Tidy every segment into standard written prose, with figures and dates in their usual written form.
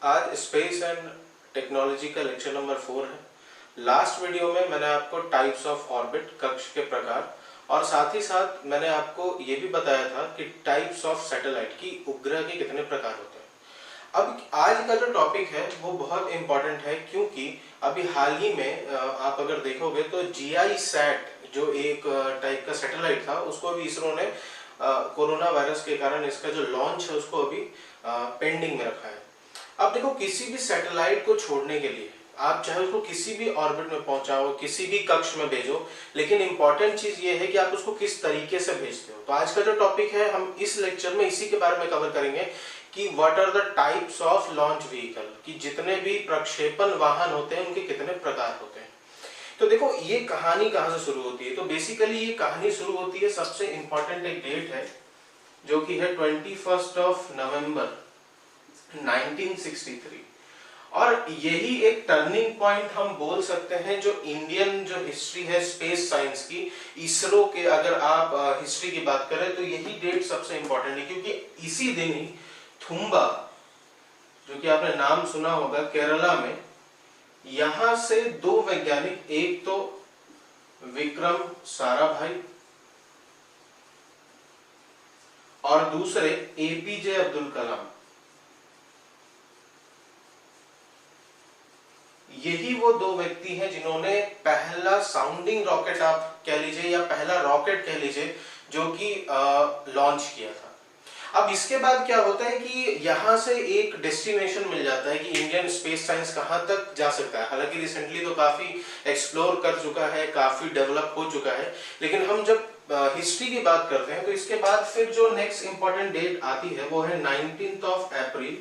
आज space and technology का lecture number 4 है। लास्ट वीडियो में मैंने आपको टाइप्स ऑफ ऑर्बिट, कक्ष के प्रकार, और साथ ही साथ मैंने आपको ये भी बताया था कि टाइप्स ऑफ सैटेलाइट की उपग्रह के कितने प्रकार होते हैं। अब आज का जो टॉपिक है वो बहुत इंपॉर्टेंट है, क्योंकि अभी हाल ही में आप अगर देखोगे तो GISAT जो एक टाइप का सैटेलाइट था, उसको अभी इसरो ने कोरोना वायरस के कारण इसका जो लॉन्च है उसको अभी पेंडिंग में रखा है। अब देखो, किसी भी सैटेलाइट को छोड़ने के लिए आप चाहे उसको किसी भी ऑर्बिट में पहुंचाओ, किसी भी कक्ष में भेजो, लेकिन इंपॉर्टेंट चीज ये है कि आप उसको किस तरीके से भेजते हो। तो आज का जो टॉपिक है, हम इस लेक्चर में इसी के बारे में कवर करेंगे कि what are the types of launch vehicle, कि जितने भी प्रक्षेपण वाहन होते हैं उनके कितने प्रकार होते हैं। तो देखो, ये कहानी कहाँ से शुरू होती है। तो बेसिकली ये कहानी शुरू होती है, सबसे इंपॉर्टेंट एक डेट है जो कि है 21 नवंबर 1963, और यही एक टर्निंग पॉइंट हम बोल सकते हैं जो इंडियन जो हिस्ट्री है स्पेस साइंस की, इसरो के अगर आप हिस्ट्री की बात करें तो यही डेट सबसे इंपॉर्टेंट है, क्योंकि इसी दिन ही थुम्बा, जो कि आपने नाम सुना होगा, केरला में, यहां से दो वैज्ञानिक, एक तो विक्रम साराभाई और दूसरे APJ अब्दुल कलाम, यही वो दो व्यक्ति हैं जिन्होंने पहला साउंडिंग रॉकेट आप कह लीजिए या पहला रॉकेट कह लीजिए जो कि लॉन्च किया था। अब इसके बाद क्या होता है कि यहां से एक डेस्टिनेशन मिल जाता है कि इंडियन स्पेस साइंस कहां तक जा सकता है। हालांकि रिसेंटली तो काफी एक्सप्लोर कर चुका है, काफी डेवलप हो चुका है, लेकिन हम जब हिस्ट्री की बात करते हैं तो इसके बाद फिर जो नेक्स्ट इंपॉर्टेंट डेट आती है वो है 19 अप्रैल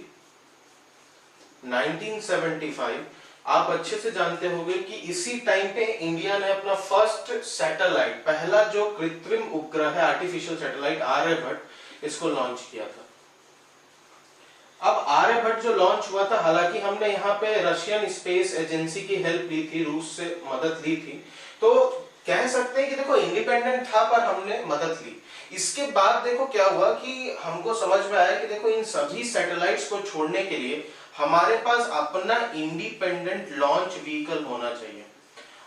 1975। आप अच्छे से जानते होंगे कि इसी टाइम पे इंडिया ने अपना फर्स्ट सैटेलाइट, पहला जो कृत्रिम उपग्रह है, आर्टिफिशियल सैटेलाइट आर्यभट्ट, इसको लॉन्च किया था। अब आर्यभट्ट जो लॉन्च हुआ था, हालांकि हमने यहाँ पे रशियन स्पेस एजेंसी की हेल्प ली थी, रूस से मदद ली थी, तो कह सकते हैं कि देखो इंडिपेंडेंट था पर हमने मदद ली। इसके बाद देखो क्या हुआ कि हमको समझ में आया कि देखो इन सभी सैटेलाइट्स को छोड़ने के लिए हमारे पास अपना इंडिपेंडेंट लॉन्च व्हीकल होना चाहिए।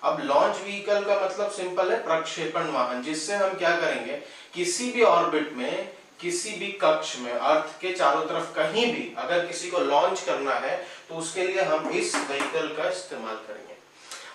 अब लॉन्च व्हीकल का मतलब सिंपल है, प्रक्षेपण वाहन, जिससे हम क्या करेंगे, किसी भी ऑर्बिट में, किसी भी कक्ष में, अर्थ के चारों तरफ कहीं भी अगर किसी को लॉन्च करना है तो उसके लिए हम इस व्हीकल का इस्तेमाल करेंगे।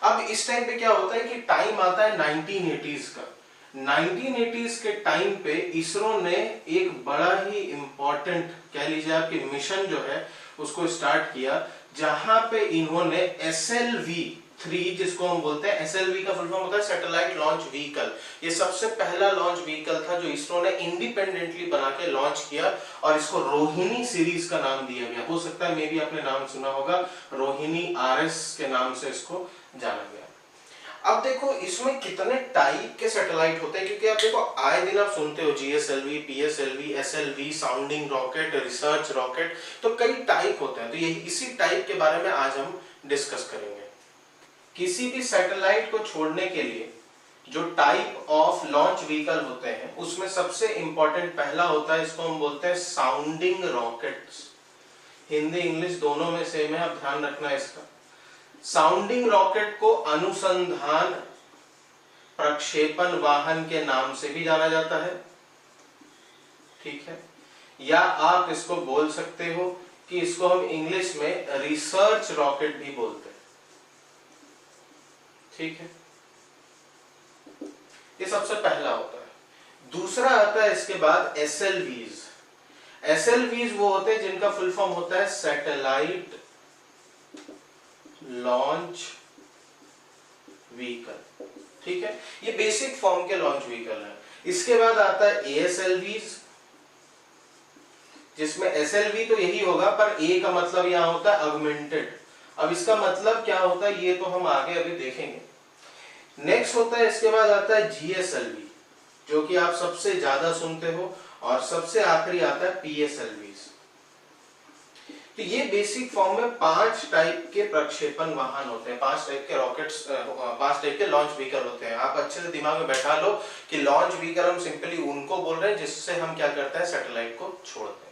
अब इस टाइम पे क्या होता है कि टाइम आता है 1980s का। 1980s के टाइम पे इसरो ने एक बड़ा ही इंपॉर्टेंट कह लीजिए आपके मिशन जो है उसको स्टार्ट किया, जहां पे इन्होंने SLV-3, जिसको हम बोलते हैं, SLV का फुल फॉर्म होता है सैटेलाइट लॉन्च व्हीकल। ये सबसे पहला लॉन्च व्हीकल था जो इसरो ने इंडिपेंडेंटली बना के लॉन्च किया, और इसको रोहिणी सीरीज का नाम दिया गया। हो सकता है मे भी आपने नाम सुना होगा, रोहिणी RS के नाम से इसको जाना गया। अब देखो इसमें कितने टाइप के सैटेलाइट होते हैं, क्योंकि आप देखो आए दिन आप सुनते हो GSLV, PSLV, SLV, sounding rocket, research rocket, तो कई टाइप होते हैं। तो यही इसी टाइप के बारे में आज हम डिस्कस करेंगे। किसी भी सैटेलाइट को छोड़ने के लिए जो टाइप ऑफ लॉन्च व्हीकल होते हैं उसमें सबसे इंपॉर्टेंट पहला होता है, इसको हम बोलते हैं साउंडिंग रॉकेट्स। हिंदी इंग्लिश दोनों में सेम है, आप ध्यान रखना इसका। साउंडिंग रॉकेट को अनुसंधान प्रक्षेपण वाहन के नाम से भी जाना जाता है, ठीक है, या आप इसको बोल सकते हो कि इसको हम इंग्लिश में रिसर्च रॉकेट भी बोलते हैं, ठीक है। ये सबसे पहला होता है। दूसरा आता है इसके बाद SLVs। SLVs वो होते हैं जिनका फुल फॉर्म होता है सैटेलाइट लॉन्च व्हीकल, ठीक है। ये बेसिक फॉर्म के लॉन्च व्हीकल है। इसके बाद आता है ASLVs, जिसमें SLV तो यही होगा पर A का मतलब यहां होता है ऑगमेंटेड। अब इसका मतलब क्या होता है ये तो हम आगे अभी देखेंगे। नेक्स्ट होता है, इसके बाद आता है GSLV, जो कि आप सबसे ज्यादा सुनते हो, और सबसे आखिरी आता है PSLVs। तो ये बेसिक फॉर्म में 5 टाइप के प्रक्षेपण वाहन होते हैं, 5 टाइप के रॉकेट्स, 5 टाइप के लॉन्च व्हीकल होते हैं। आप अच्छे से दिमाग में बैठा लो कि लॉन्च व्हीकल हम सिंपली उनको बोल रहे हैं जिससे हम क्या करते हैं, सैटेलाइट को छोड़ते हैं।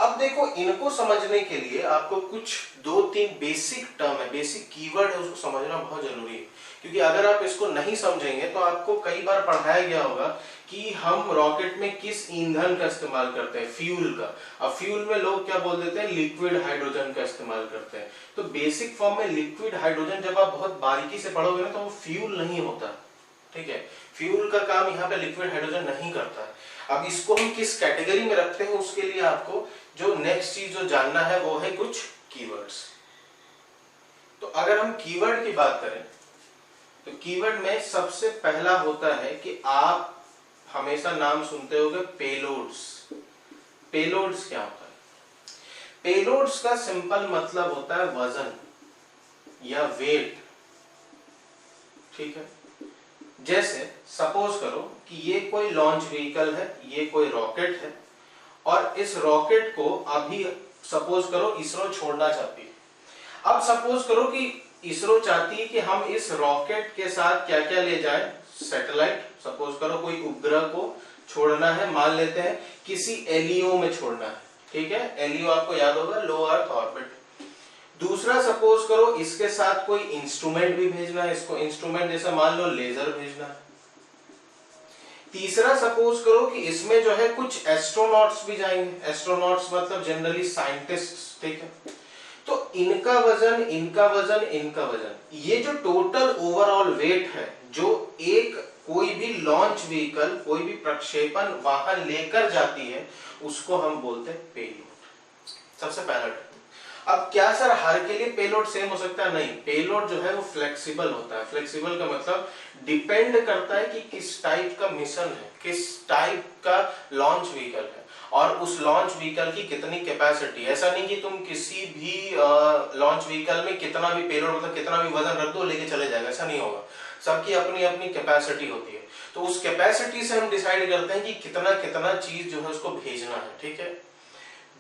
अब देखो, इनको समझने के लिए आपको कुछ 2-3 बेसिक टर्म है, बेसिक कीवर्ड है, उसको समझना बहुत जरूरी है। क्योंकि अगर आप इसको नहीं समझेंगे तो आपको कई बार पढ़ाया गया होगा कि हम रॉकेट में किस ईंधन का इस्तेमाल करते हैं, फ्यूल का। अब फ्यूल में लोग क्या बोल देते हैं, लिक्विड हाइड्रोजन का इस्तेमाल करते हैं। तो बेसिक फॉर्म में लिक्विड हाइड्रोजन जब आप बहुत बारीकी से पढ़ोगे ना तो वो फ्यूल नहीं होता, ठीक है। फ्यूल का काम यहाँ पे लिक्विड हाइड्रोजन नहीं करता है। अब इसको हम किस कैटेगरी में रखते हैं, उसके लिए आपको जो नेक्स्ट चीज जो जानना है वो है कुछ कीवर्ड्स। तो अगर हम कीवर्ड की बात करें तो कीवर्ड में सबसे पहला होता है कि आप हमेशा नाम सुनते होंगे पेलोड्स। पेलोड्स क्या होता है? पेलोड्स का सिंपल मतलब होता है वजन या वेट, ठीक है। जैसे सपोज करो कि ये कोई लॉन्च व्हीकल है, ये कोई रॉकेट है, और इस रॉकेट को अभी सपोज करो इसरो छोड़ना चाहती है। अब सपोज करो कि इसरो चाहती है कि हम इस रॉकेट के साथ क्या क्या ले जाए, सैटेलाइट, सपोज करो कोई उपग्रह को छोड़ना है, मान लेते हैं किसी एलईओ में छोड़ना है, ठीक है। एलईओ आपको याद होगा, लो अर्थ ऑर्बिट। दूसरा सपोज करो इसके साथ कोई इंस्ट्रूमेंट भी भेजना है, इसको इंस्ट्रूमेंट जैसे मान लो लेजर भेजना है। तीसरा सपोज करो कि इसमें जो है कुछ एस्ट्रोनॉट्स भी जाएंगे। एस्ट्रोनॉट्स मतलब जनरली साइंटिस्ट, ठीक है। तो इनका वजन, इनका वजन, इनका वजन, ये जो टोटल ओवरऑल वेट है जो एक कोई भी लॉन्च व्हीकल, कोई भी प्रक्षेपण वाहन लेकर जाती है, उसको हम बोलते हैं पेलोड। सबसे पहला टर्म। अब क्या सर हर के लिए पेलोड सेम हो सकता है? नहीं, पेलोड जो है वो फ्लेक्सिबल होता है। फ्लेक्सिबल का मतलब डिपेंड करता है कि किस टाइप का मिशन है, किस टाइप का लॉन्च व्हीकल है, और उस लॉन्च व्हीकल की कितनी कैपेसिटी। ऐसा नहीं कि तुम किसी भी लॉन्च व्हीकल में कितना भी पेलोड मतलब कितना भी वजन रख दो लेके चले जाएगा, ऐसा नहीं होगा। सबकी अपनी अपनी कैपेसिटी होती है, तो उस कैपेसिटी से हम डिसाइड करते हैं कि कितना कितना चीज जो है उसको भेजना है, ठीक है।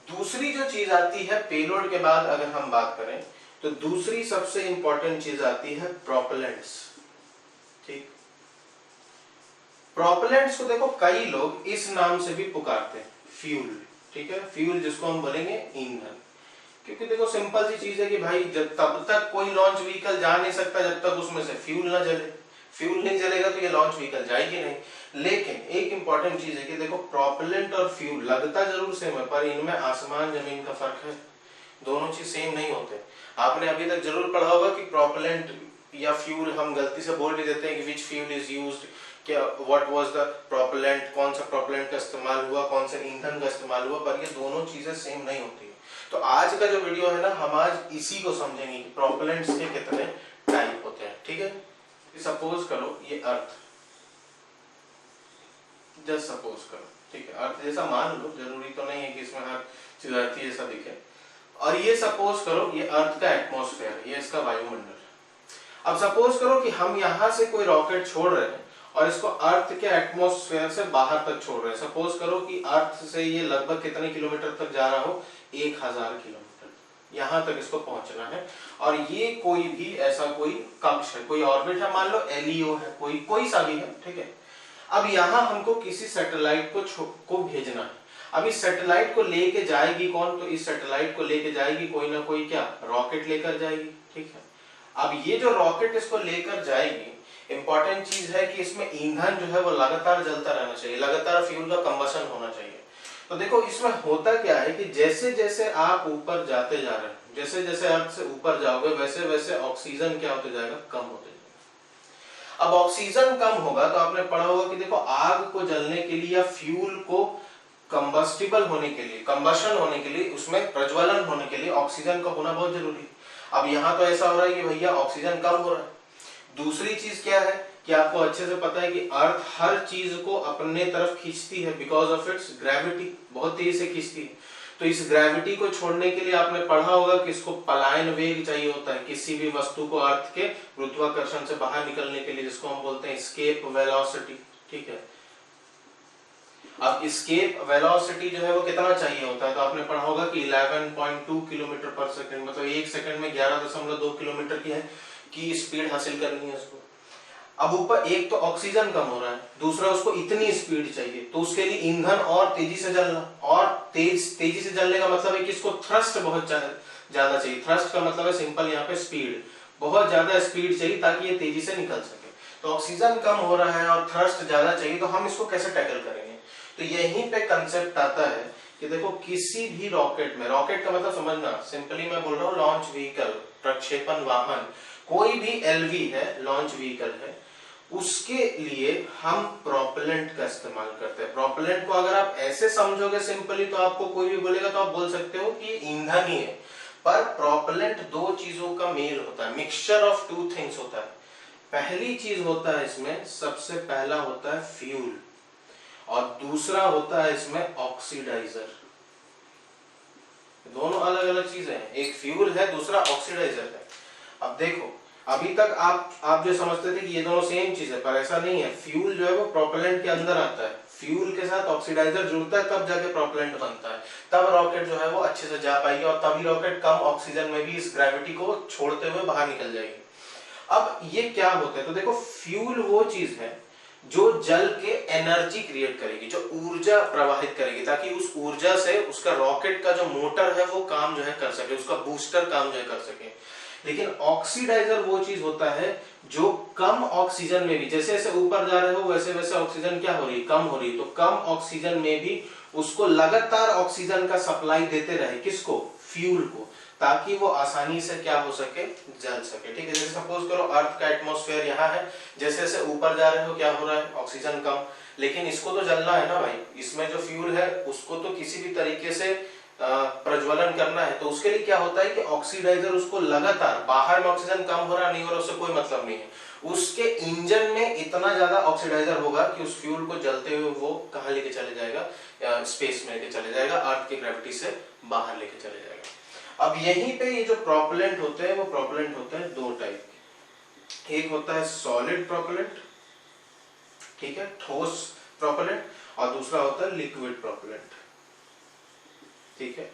दूसरी जो चीज आती है पेलोड के बाद, अगर हम बात करें तो दूसरी सबसे इंपॉर्टेंट चीज आती है प्रोपेलेंट्स, ठीक। प्रोपेलेंट्स को देखो कई लोग इस नाम से भी पुकारते हैं, फ्यूल, ठीक है। फ्यूल जिसको हम बोलेंगे ईंधन, क्योंकि देखो सिंपल सी चीज है कि भाई जब तब तक कोई लॉन्च व्हीकल जा नहीं सकता जब तक उसमें से फ्यूल ना जले। फ्यूल नहीं जलेगा तो ये लॉन्च व्हीकल जाएगी नहीं। लेकिन एक इंपॉर्टेंट चीज है कि देखो प्रोपेलेंट और फ्यूल लगता जरूर सेम है, पर इनमें आसमान जमीन का फर्क है। दोनों चीज सेम नहीं होते। आपने अभी तक जरूर पढ़ा होगा कि प्रोपेलेंट या फ्यूल हम गलती से बोल भी देते हैं कि विच फ्यूल इज यूज्ड, क्या व्हाट वाज द प्रोपेलेंट, कौन सा प्रोपेलेंट का इस्तेमाल हुआ, कौन से ईंधन का इस्तेमाल हुआ, पर ये दोनों चीजें सेम नहीं होती है। तो आज का जो वीडियो है ना, हम आज इसी को समझेंगे कि प्रोपेलेंट्स के कितने टाइप होते हैं, ठीक है। सपोज करो ये अर्थ, जस्ट सपोज करो, ठीक है। अर्थ जैसा मान लो, जरूरी तो नहीं है कि इसमें हर चीज अर्थ जैसा दिखे। और ये सपोज करो ये अर्थ का एटमॉस्फेयर है, ये इसका वायुमंडल। अब सपोज करो कि हम यहाँ से कोई रॉकेट छोड़ रहे हैं और इसको अर्थ के एटमॉस्फेयर से बाहर तक छोड़ रहे हैं। सपोज करो कि अर्थ से ये लगभग कितने किलोमीटर तक जा रहा हो, 1000 किलोमीटर, यहां तक इसको पहुंचना है। और ये कोई भी ऐसा कोई कक्ष है, कोई ऑर्बिट है, मान लो एलईओ है, कोई सा भी है, ठीक है। अब यहाँ हमको किसी सैटेलाइट को भेजना है। अब इस सैटेलाइट को लेके जाएगी कौन? तो इस सैटेलाइट को लेके जाएगी कोई ना कोई क्या, रॉकेट लेकर जाएगी, ठीक है। अब ये जो रॉकेट इसको लेकर जाएगी, इंपॉर्टेंट चीज है कि इसमें ईंधन जो है वो लगातार जलता रहना चाहिए, लगातार फ्यूल का कंबशन होना चाहिए। तो देखो इसमें होता क्या है कि जैसे जैसे आप ऊपर जाते जा रहे हैं, जैसे जैसे अर्थ से ऊपर जाओगे वैसे वैसे ऑक्सीजन क्या होते जाएगा, कम होते जाएगा। अब ऑक्सीजन कम होगा तो आपने पढ़ा होगा कि देखो आग को जलने के लिए या फ्यूल को कंबस्टिबल होने के लिए, कंबशन होने के लिए, उसमें प्रज्वलन होने के लिए ऑक्सीजन का होना बहुत जरूरी है। अब यहाँ तो ऐसा हो रहा है कि भैया ऑक्सीजन कम हो रहा है। दूसरी चीज क्या है कि आपको अच्छे से पता है कि अर्थ हर चीज को अपने तरफ खींचती है, बिकॉज ऑफ इट्स ग्रेविटी, बहुत तेजी से खींचती है। तो इस ग्रेविटी को छोड़ने के लिए आपने पढ़ा होगा कि इसको पलायन वेग चाहिए होता है, किसी भी वस्तु को अर्थ के गुरुत्वाकर्षण से बाहर निकलने के लिए, जिसको हम बोलते हैं एस्केप वेलोसिटी, ठीक है। अब एस्केप वेलोसिटी जो है वो कितना चाहिए होता है? तो आपने पढ़ा होगा कि 11.2 किलोमीटर पर सेकंड, मतलब एक सेकंड में 11.2 किलोमीटर की है की स्पीड हासिल करनी है उसको। अब ऊपर एक तो ऑक्सीजन कम हो रहा है, दूसरा उसको इतनी स्पीड चाहिए, तो उसके लिए ईंधन और तेजी से जलना, और तेजी से जलने का मतलब है कि इसको थ्रस्ट बहुत ज्यादा चाहिए। थ्रस्ट का मतलब है सिंपल यहाँ पे स्पीड, बहुत ज्यादा स्पीड चाहिए ताकि ये तेजी से निकल सके। तो ऑक्सीजन कम हो रहा है और थ्रस्ट ज्यादा चाहिए, तो हम इसको कैसे टैकल करेंगे? तो यहीं पे कंसेप्ट आता है कि देखो किसी भी रॉकेट में, रॉकेट का मतलब समझना, सिंपली मैं बोल रहा हूँ लॉन्च व्हीकल, प्रक्षेपण वाहन, कोई भी एलवी है, लॉन्च व्हीकल है, उसके लिए हम प्रोपेलेंट का इस्तेमाल करते हैं। प्रोपेलेंट को अगर आप ऐसे समझोगे सिंपली, तो आपको कोई भी बोलेगा तो आप बोल सकते हो कि ये ईंधन ही है, पर प्रोपेलेंट दो चीजों का मेल होता है, मिक्सचर ऑफ टू थिंग्स होता है। पहली चीज होता है इसमें, सबसे पहला होता है फ्यूल, और दूसरा होता है इसमें ऑक्सीडाइजर। दोनों अलग अलग चीजें हैं, एक फ्यूल है, दूसरा ऑक्सीडाइजर है। अब देखो, अभी तक आप जो समझते थे कि ये दोनों सेम चीज है, पर ऐसा नहीं है। फ्यूल जो है वो प्रोपेलेंट के अंदर आता है, फ्यूल के साथ ऑक्सीडाइजर जुड़ता है, तब जाके प्रोपेलेंट बनता है, तब रॉकेट जो है वो अच्छे से जा पाएगी, और तभी रॉकेट कम ऑक्सीजन में भी इस ग्रेविटी को छोड़ते हुए बाहर निकल जाएगी। अब ये क्या होता है, तो देखो फ्यूल वो चीज है जो जल के एनर्जी क्रिएट करेगी, जो ऊर्जा प्रवाहित करेगी, ताकि उस ऊर्जा से उसका रॉकेट का जो मोटर है वो काम जो है कर सके, उसका बूस्टर काम जो है कर सके। लेकिन ऑक्सीडाइजर वो चीज होता है जो कम ऑक्सीजन में भी, जैसे जैसे ऊपर जा रहे हो वैसे वैसे ऑक्सीजन क्या हो रही, कम हो रही, तो कम ऑक्सीजन में भी उसको लगातार ऑक्सीजन का सप्लाई देते रहे, किसको, फ्यूल को, ताकि वो आसानी से क्या हो सके, जल सके। ठीक है, जैसे सपोज करो अर्थ का एटमॉस्फेयर यहाँ है, जैसे जैसे ऊपर जा रहे हो क्या हो रहा है, ऑक्सीजन कम, लेकिन इसको तो जलना है ना भाई, इसमें जो फ्यूल है उसको तो किसी भी तरीके से प्रज्वलन करना है, तो उसके लिए क्या होता है कि ऑक्सीडाइजर उसको लगातार, बाहर में ऑक्सीजन कम हो रहा नहीं हो रहा उससे कोई मतलब नहीं है, उसके इंजन में इतना ज्यादा ऑक्सीडाइजर होगा कि उस फ्यूल को जलते हुए वो कहां लेके चले जाएगा, स्पेस में लेके चले जाएगा, अर्थ की ग्रेविटी से बाहर लेके चले जाएगा। अब यहीं पे ये जो प्रोपेलेंट होते हैं, वो प्रोपेलेंट होते हैं दो टाइप के, एक होता है सॉलिड प्रोपेलेंट, ठीक है, ठोस प्रोपेलेंट, और दूसरा होता है लिक्विड प्रोपेलेंट, ठीक है,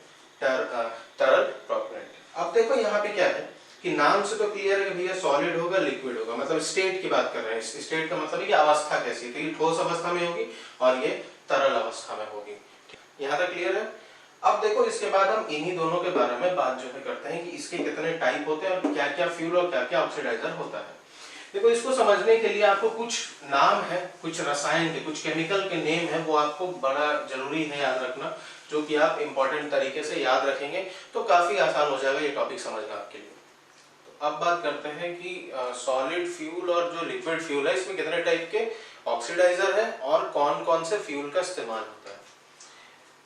तरल प्रोपेलेंट। अब देखो यहाँ पे क्या है कि नाम से तो क्लियर है कि भैया सॉलिड होगा, लिक्विड होगा, मतलब स्टेट की बात कर रहे हैं। स्टेट का मतलब है कि अवस्था कैसी है, तो ये ठोस अवस्था में होगी और ये तरल अवस्था में होगी। यहाँ तक क्लियर है? अब देखो इसके बाद हम इन्हीं दोनों के बारे में बात जो है करते हैं कि इसके कितने टाइप होते हैं और क्या क्या फ्यूल और क्या क्या ऑक्सीडाइजर होता है। देखो इसको समझने के लिए आपको कुछ नाम है, कुछ रसायन के, कुछ केमिकल के नेम है, वो आपको बड़ा जरूरी है याद रखना, जो कि आप इंपॉर्टेंट तरीके से याद रखेंगे तो काफी आसान हो जाएगा ये टॉपिक समझना आपके लिए। तो अब बात करते हैं कि सॉलिड फ्यूल और जो लिक्विड फ्यूल है इसमें कितने टाइप के ऑक्सीडाइजर है और कौन कौन से फ्यूल का इस्तेमाल होता है।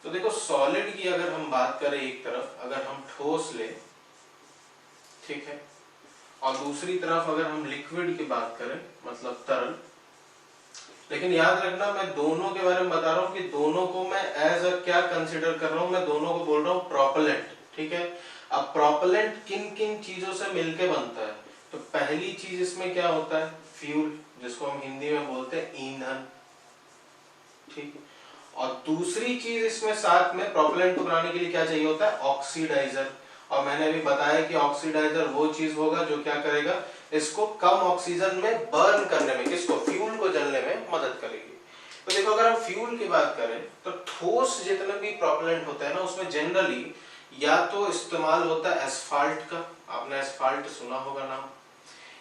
तो देखो सॉलिड की अगर हम बात करें, एक तरफ अगर हम ठोस ले, ठीक है, और दूसरी तरफ अगर हम लिक्विड की बात करें मतलब तरल, लेकिन याद रखना मैं दोनों के बारे में बता रहा हूँ कि दोनों को मैं एज अ क्या कंसिडर कर रहा हूँ, मैं दोनों को बोल रहा हूँ प्रोपेलेंट, ठीक है। अब प्रोपेलेंट किन किन चीजों से मिलके बनता है, तो पहली चीज इसमें क्या होता है, फ्यूल, जिसको हम हिंदी में बोलते हैं ईंधन, ठीक, और दूसरी चीज इसमें साथ में प्रोपेलेंट को बनाने के लिए क्या चाहिए होता है, ऑक्सीडाइजर। और मैंने अभी बताया कि ऑक्सीडाइजर वो चीज होगा जो क्या करेगा, इसको कम ऑक्सीजन में बर्न करने में, किसको, फ्यूल को जलने में मदद करेगी। तो देखो अगर हम फ्यूल की बात करें तो ठोस जितने भी प्रोपेलेंट होते हैं ना, उसमें जनरली या तो इस्तेमाल होता है एस्फाल्ट का, आपने एस्फाल्ट सुना होगा नाम,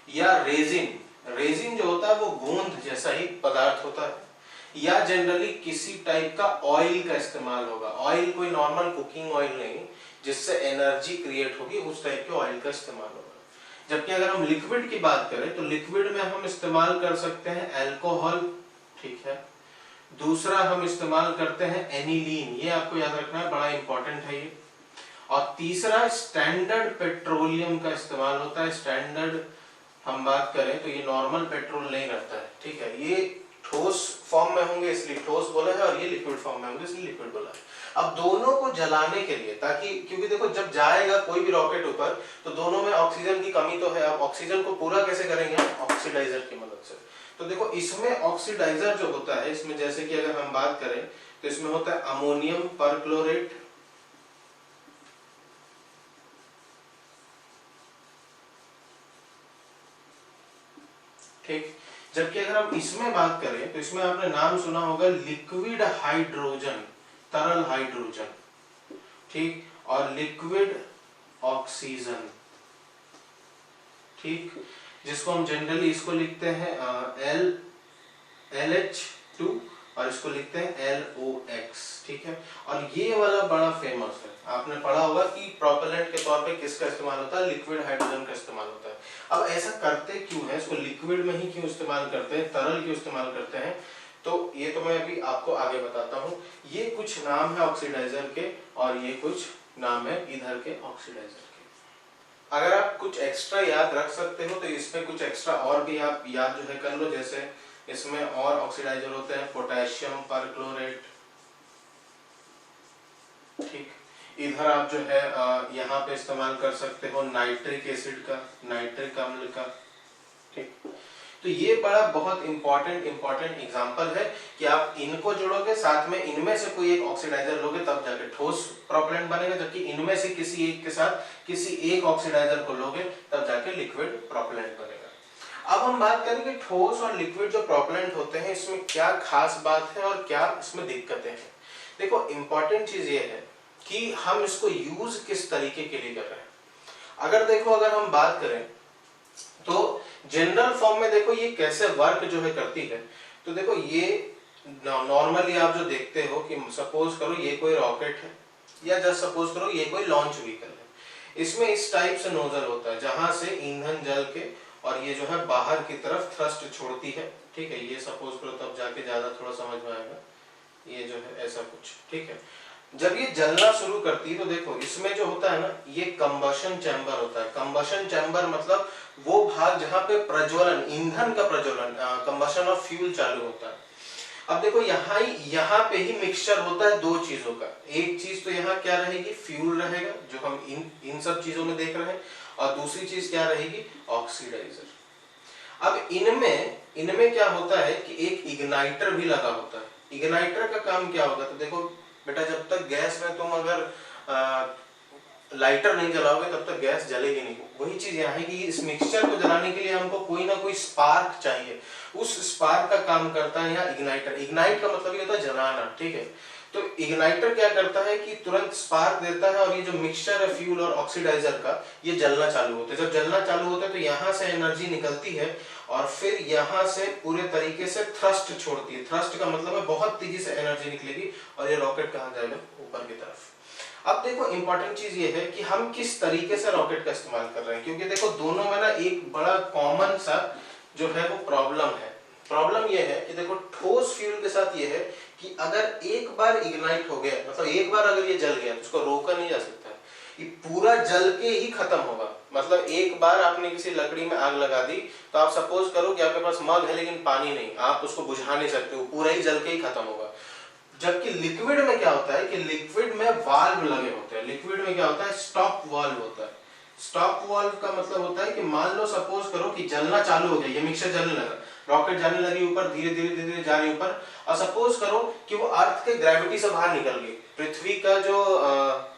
या रेजिन, रेजिन जो होता है वो गोंद जैसा ही पदार्थ होता है, या जनरली किसी टाइप का ऑयल का इस्तेमाल होगा। ऑयल कोई नॉर्मल कुकिंग ऑयल नहीं, जिससे एनर्जी क्रिएट होगी, उस टाइप के ऑयल का इस्तेमाल होगा। जबकि अगर हम लिक्विड की बात करें तो लिक्विड में हम इस्तेमाल कर सकते हैं अल्कोहल, ठीक है, दूसरा हम इस्तेमाल करते हैं एनिलीन, ये आपको याद रखना है, बड़ा इंपॉर्टेंट है ये, और तीसरा स्टैंडर्ड पेट्रोलियम का इस्तेमाल होता है। स्टैंडर्ड हम बात करें तो ये नॉर्मल पेट्रोल नहीं रहता है, ठीक है, ये ठोस फॉर्म में होंगे इसलिए ठोस बोला है, और ये लिक्विड फॉर्म में होंगे इसलिए लिक्विड बोला है। अब दोनों को जलाने के लिए, ताकि, क्योंकि देखो जब जाएगा कोई भी रॉकेट ऊपर तो दोनों में ऑक्सीजन की कमी तो है, अब ऑक्सीजन को पूरा कैसे करेंगे, ऑक्सीडाइजर की मदद से। तो देखो इसमें ऑक्सीडाइजर जो होता है, इसमें जैसे कि अगर हम बात करें तो इसमें होता है अमोनियम परक्लोरेट, ठीक, जबकि अगर हम इसमें बात करें तो इसमें आपने नाम सुना होगा लिक्विड हाइड्रोजन, तरल हाइड्रोजन, ठीक, और लिक्विड ऑक्सीजन, ठीक, जिसको हम जनरली इसको लिखते हैं LH2 और इसको लिखते हैं LOX, ठीक है। और ये वाला बड़ा फेमस है, आपने पढ़ा होगा कि प्रोपेलेंट के तौर पे किसका इस्तेमाल होता है, लिक्विड हाइड्रोजन का इस्तेमाल होता है। अब ऐसा करते क्यों है, इसको लिक्विड में ही क्यों इस्तेमाल करते हैं, तरल क्यों इस्तेमाल करते हैं, तो ये तो मैं अभी आपको आगे बताता हूँ। ये कुछ नाम है ऑक्सीडाइजर के और ये कुछ नाम है इधर के ऑक्सीडाइजर के। अगर आप कुछ एक्स्ट्रा याद रख सकते हो तो इसमें कुछ एक्स्ट्रा और भी आप याद जो है कर लो। जैसे इसमें और ऑक्सीडाइजर होते हैं पोटेशियम परक्लोरेट, ठीक। इधर आप जो है यहाँ पे इस्तेमाल कर सकते हो नाइट्रिक एसिड का, नाइट्रिक अम्ल का, ठीक। तो ये बड़ा बहुत इंपॉर्टेंट एग्जांपल है कि आप इनको जोड़ोगे साथ में इनमें से कोई एक ऑक्सीडाइजर लोगे तब जाके ठोस प्रोपेलेंट बनेगा, जबकि इनमें से किसी एक के साथ किसी एक ऑक्सीडाइजर को लोगे तब जाके लिक्विड प्रोपेलेंट बनेगा। अब हम बात करेंगे ठोस और लिक्विड जो प्रोपेलेंट होते हैं इसमें क्या खास बात है और क्या इसमें दिक्कतें हैं। देखो इंपॉर्टेंट चीज ये है कि हम इसको यूज किस तरीके के लिए कर रहे हैं। अगर देखो अगर हम बात करें तो जनरल फॉर्म में देखो ये कैसे वर्क जो है करती है। तो देखो ये नॉर्मली आप जो देखते हो कि सपोज करो ये कोई रॉकेट है या जस्ट सपोज करो ये कोई लॉन्च व्हीकल है। इसमें इस टाइप से नोजल होता है जहां से ईंधन जल के और ये जो है बाहर की तरफ थ्रस्ट छोड़ती है, ठीक है। ये सपोज करो तब जाके ज्यादा थोड़ा समझ में आएगा। ये जो है ऐसा कुछ, ठीक है। जब ये जलना शुरू करती है तो देखो इसमें जो होता है ना ये कंबशन चैम्बर होता है। कंबशन चैम्बर मतलब वो भाग जहां पे प्रज्वलन, ईंधन का प्रज्वलन, कंबशन ऑफ फ्यूल चालू होता है। अब देखो यहाँ पे ही मिक्सचर होता है दो चीजों का। एक चीज तो यहाँ क्या रहेगी, फ्यूल रहेगा जो हम इन सब चीजों में देख रहे हैं, और दूसरी चीज क्या रहेगी, ऑक्सीडाइजर। अब इनमें क्या होता है कि एक इग्नाइटर भी लगा होता है। इग्नाइटर का काम क्या होगा, तो देखो बेटा जब तक गैस में तुम अगर लाइटर नहीं जलाओगे तब तक गैस जलेगी नहीं। वही चीज यहाँ है कि इस मिक्सचर को जलाने के लिए हमको कोई ना कोई स्पार्क चाहिए। उस स्पार्क का काम करता है यहाँ इग्नाइटर। इग्नाइट का मतलब ये होता है जलाना, ठीक है। तो इग्नाइटर क्या करता है कि तुरंत स्पार्क देता है और ये जो मिक्सचर है फ्यूल और ऑक्सीडाइजर का ये जलना चालू होता है। जब जलना चालू होता है तो यहाँ से एनर्जी निकलती है और फिर यहाँ से पूरे तरीके से थ्रस्ट छोड़ती है। थ्रस्ट का मतलब है बहुत तेजी से एनर्जी निकलेगी और ये रॉकेट कहाँ जाएगा, ऊपर की तरफ। अब देखो इंपॉर्टेंट चीज ये है कि हम किस तरीके से रॉकेट का इस्तेमाल कर रहे हैं, क्योंकि देखो दोनों में ना एक बड़ा कॉमन सा जो है वो प्रॉब्लम है। प्रॉब्लम ये है कि देखो ठोस फ्यूल के साथ ये है कि अगर एक बार इग्नाइट हो गया, मतलब एक बार अगर ये जल गया तो उसको रोका नहीं जा सकता, ये पूरा जल के ही खत्म होगा। मतलब एक बार आपने किसी लकड़ी में आग लगा दी तो आप सपोज करो कि आपके पास मग है लेकिन पानी नहीं, आप उसको बुझा नहीं सकते, वो पूरा ही जल के ही खत्म होगा। जबकि लिक्विड में क्या होता है कि लिक्विड में वाल्व लगे होते हैं। लिक्विड में क्या होता है, स्टॉप वाल्व होता है। स्टॉप वाल्व का मतलब होता है कि मान लो सपोज करो कि जलना चालू हो गया, ये मिक्सचर जलने लगा, रॉकेट जाने लगी ऊपर, धीरे धीरे जा रही ऊपर, और सपोज करो कि वो अर्थ के ग्रेविटी से बाहर निकल गई, पृथ्वी का जो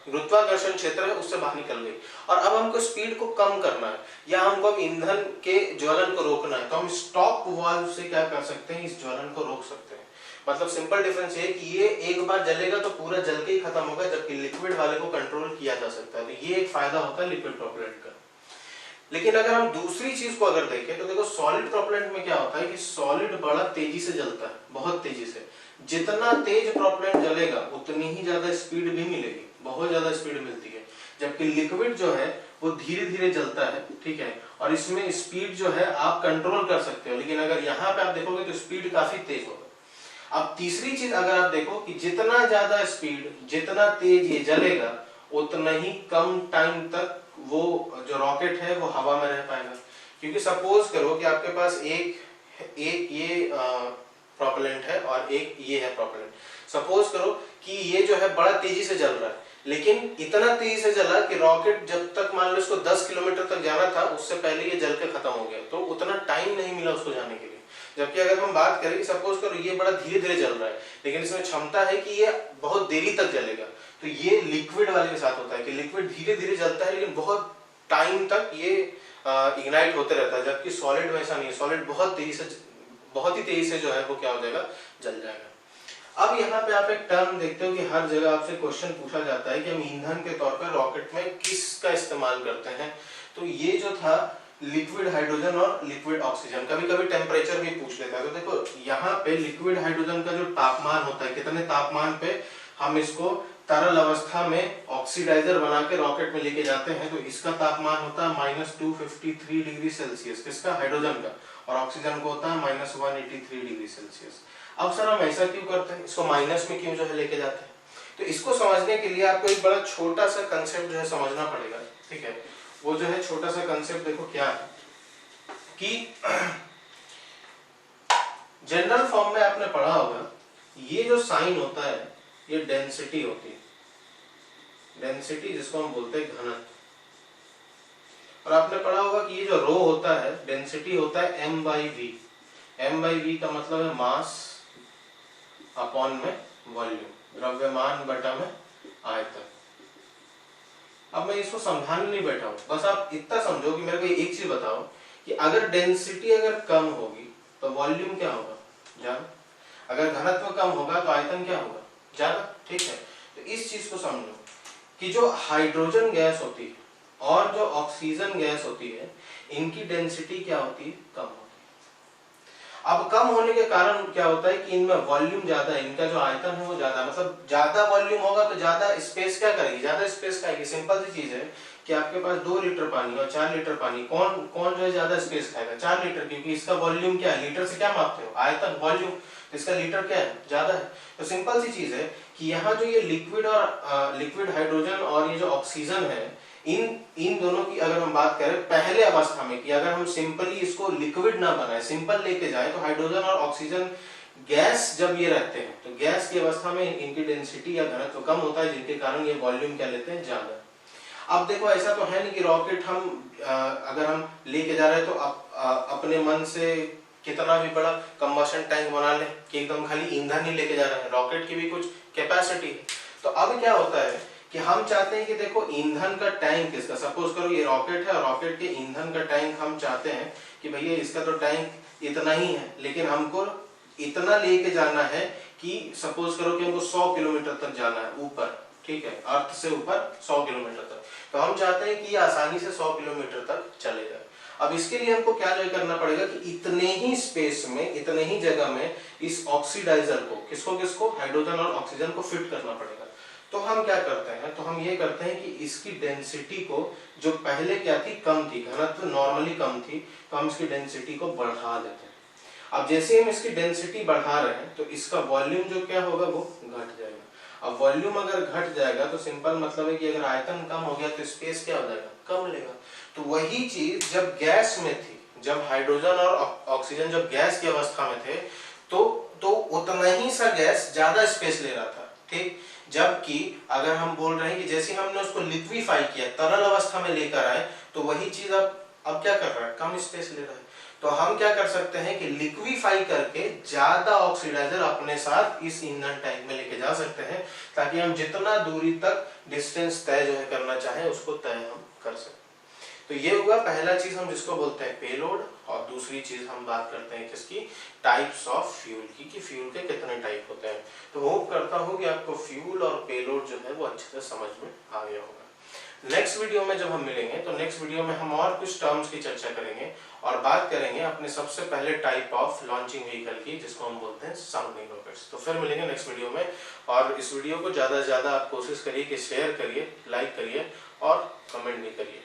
गुरुत्वाकर्षण क्षेत्र है उससे बाहर निकल गई, और अब हमको स्पीड को कम करना है या हमको अब ईंधन के ज्वलन को रोकना है, तो हम स्टॉप वाल्व से क्या कर सकते हैं, इस ज्वलन को रोक सकते हैं। मतलब सिंपल डिफरेंस ये है कि ये एक बार जलेगा तो पूरा जल के ही खत्म होगा, जबकि लिक्विड वाले को कंट्रोल किया जा सकता है। तो ये एक फायदा होता है लिक्विड प्रोपेलेंट का। लेकिन अगर हम दूसरी चीज को अगर देखें तो देखो सॉलिड प्रोपेलेंट में क्या होता है कि सॉलिड बड़ा तेजी से जलता है, बहुत तेजी से। जितना तेज प्रोपेलेंट जलेगा उतनी ही ज्यादा स्पीड भी मिलेगी, बहुत ज्यादा स्पीड मिलती है। जबकि लिक्विड जो है वो धीरे धीरे जलता है, ठीक है, और इसमें स्पीड जो है आप कंट्रोल कर सकते हो। लेकिन अगर यहाँ पे आप देखोगे तो स्पीड काफी तेज होगा। अब तीसरी चीज अगर आप देखो कि जितना ज्यादा स्पीड, जितना तेज ये जलेगा उतना ही कम टाइम तक वो जो रॉकेट है वो हवा में रह पाएगा। क्योंकि सपोज करो कि आपके पास एक ये प्रोपेलेंट है और एक ये है प्रोपेलेंट। सपोज करो कि ये जो है बड़ा तेजी से जल रहा है, लेकिन इतना तेजी से जला कि रॉकेट जब तक मान लो इसको 10 किलोमीटर तक जाना था उससे पहले ये जल के खत्म हो गया, तो उतना टाइम नहीं मिला उसको जाने के लिए। जबकि अगर हम बात करें कि सपोज करो ये बड़ा धीरे धीरे जल रहा है लेकिन इसमें क्षमता है कि ये बहुत देरी तक जलेगा, तो ये लिक्विड वाले के साथ होता है कि लिक्विड धीरे धीरे जलता है लेकिन बहुत टाइम तक ये इग्नाइट होते रहता है। जबकि सॉलिड में ऐसा नहीं है, सॉलिड बहुत तेजी से बहुत ही तेजी से जो है वो क्या हो जाएगा, जल जाएगा। अब यहाँ पे आप एक टर्म देखते हो कि हर जगह आपसे क्वेश्चन पूछा जाता है कि हम ईंधन के तौर पर रॉकेट में किसका इस्तेमाल करते हैं। तो ये जो था लिक्विड हाइड्रोजन और लिक्विड ऑक्सीजन, कभी कभी टेम्परेचर भी पूछ लेता है। तो देखो यहाँ पे लिक्विड हाइड्रोजन का जो तापमान होता है, कितने तापमान पे हम इसको तरल अवस्था में ऑक्सीडाइजर बना के रॉकेट में लेके जाते हैं, तो इसका तापमान होता है -253 डिग्री सेल्सियस, किसका, हाइड्रोजन का, और ऑक्सीजन को होता है -183 डिग्री सेल्सियस। अब सर हम ऐसा क्यों करते हैं, इसको माइनस में क्यों जो है लेके जाते हैं? तो इसको समझने के लिए आपको एक बड़ा छोटा सा कंसेप्ट जो है समझना पड़ेगा, ठीक है। वो जो है छोटा सा कंसेप्ट देखो क्या है कि जनरल फॉर्म में आपने पढ़ा होगा, ये जो साइन होता है ये डेंसिटी होती है, डेंसिटी जिसको हम बोलते हैं घनत्व। और आपने पढ़ा होगा कि ये जो रो होता है, डेंसिटी होता है m/v। m/v का मतलब है मास अपॉन में वॉल्यूम, द्रव्यमान बटा में आयतन। अब मैं इसको समझाने नहीं बैठा हूं, बस आप इतना समझो कि मेरे को एक चीज बताओ कि अगर डेंसिटी अगर कम होगी तो वॉल्यूम क्या होगा, ज्यादा। अगर घनत्व कम होगा तो आयतन क्या होगा, ज्यादा, ठीक है। तो इस चीज को समझो कि जो हाइड्रोजन गैस होती है और जो ऑक्सीजन गैस होती है, इनकी डेंसिटी क्या होती है, कम होती है। अब कम होने के कारण क्या होता है कि इनमें वॉल्यूम ज्यादा है, इनका जो आयतन है वो ज्यादा, मतलब ज्यादा वॉल्यूम होगा तो ज्यादा स्पेस क्या करेगी, ज्यादा स्पेस खाएगी। सिंपल सी चीज है कि आपके पास 2 लीटर पानी और 4 लीटर पानी, कौन कौन जो है ज्यादा स्पेस खाएगा, 4 लीटर, क्योंकि इसका वॉल्यूम क्या है, लीटर से क्या मापते हो, आयतन, वॉल्यूम, तो इसका लीटर क्या है, ज्यादा है। तो सिंपल सी चीज है कि यहाँ जो ये लिक्विड और लिक्विड हाइड्रोजन और ये जो ऑक्सीजन है, इन दोनों की अगर हम बात करें पहले अवस्था में, कि अगर हम सिंपली इसको लिक्विड ना बनाए, सिंपल लेके जाए, तो हाइड्रोजन और ऑक्सीजन गैस जब ये रहते हैं तो गैस की अवस्था में इनकी डेंसिटी या घनत्व कम होता है, जिनके कारण ये वॉल्यूम क्या लेते हैं, ज्यादा। अब देखो ऐसा तो है नहीं कि रॉकेट हम अगर हम लेके जा रहे हैं तो अपने मन से कितना भी बड़ा कंबशन टैंक बना ले कि एकदम खाली ईंधन ही लेके जा रहे हैं, रॉकेट की भी कुछ कैपेसिटी है। तो अब क्या होता है कि हम चाहते हैं कि देखो ईंधन का टैंक इसका, सपोज करो ये रॉकेट है और रॉकेट के ईंधन का टैंक हम चाहते हैं कि भैया इसका तो टैंक इतना ही है, लेकिन हमको इतना लेके जाना है कि सपोज करो कि हमको 100 किलोमीटर तक जाना है ऊपर, ठीक है, अर्थ से ऊपर 100 किलोमीटर तक। तो हम चाहते हैं कि ये आसानी से 100 किलोमीटर तक चले जाए। अब इसके लिए हमको क्या जो करना पड़ेगा कि इतने ही स्पेस में, इतने ही जगह में इस ऑक्सीडाइजर को, किसको हाइड्रोजन और ऑक्सीजन को फिट करना पड़ेगा। तो हम क्या करते हैं, तो हम ये करते हैं कि इसकी डेंसिटी को, जो पहले क्या थी, कम थी, घनत्व नॉर्मली कम थी, तो हम इसकी डेंसिटी को बढ़ा देते हैं। अब जैसे हम इसकी डेंसिटी बढ़ा रहे हैं तो इसका वॉल्यूम जो क्या होगा वो घट जाएगा। अब वॉल्यूम अगर घट जाएगा तो सिंपल मतलब है कि अगर आयतन कम हो गया तो स्पेस क्या हो जाएगा, कम लेगा। तो वही चीज जब गैस में थी, जब हाइड्रोजन और ऑक्सीजन जब गैस की अवस्था में थे तो उतना ही सा गैस ज्यादा स्पेस ले रहा था, ठीक। जबकि अगर हम बोल रहे हैं कि जैसे हमने उसको लिक्विफाई किया, तरल अवस्था में लेकर आए, तो वही चीज अब क्या कर रहा है, कम स्पेस ले रहा है। तो हम क्या कर सकते हैं कि लिक्विफाई करके ज्यादा ऑक्सीडाइजर अपने साथ इस ईंधन टैंक में लेके जा सकते हैं, ताकि हम जितना दूरी तक डिस्टेंस तय जो है करना चाहें उसको तय हम कर सकते। तो ये हुआ पहला चीज हम जिसको बोलते हैं पेलोड, और दूसरी चीज हम बात करते हैं किसकी, टाइप्स ऑफ फ्यूल की, कि फ्यूल के कितने टाइप होते हैं। तो होप करता हूँ कि आपको फ्यूल और पेलोड जो है वो अच्छे से समझ में आ गया होगा। नेक्स्ट वीडियो में जब हम मिलेंगे तो नेक्स्ट वीडियो में हम और कुछ टर्म्स की चर्चा करेंगे और बात करेंगे अपने सबसे पहले टाइप ऑफ लॉन्चिंग व्हीकल की, जिसको हम बोलते हैं साउंडिंग रॉकेट्स। तो फिर मिलेंगे नेक्स्ट वीडियो में, और इस वीडियो को ज्यादा से ज्यादा आप कोशिश करिए कि शेयर करिए, लाइक करिए और कमेंट भी करिए।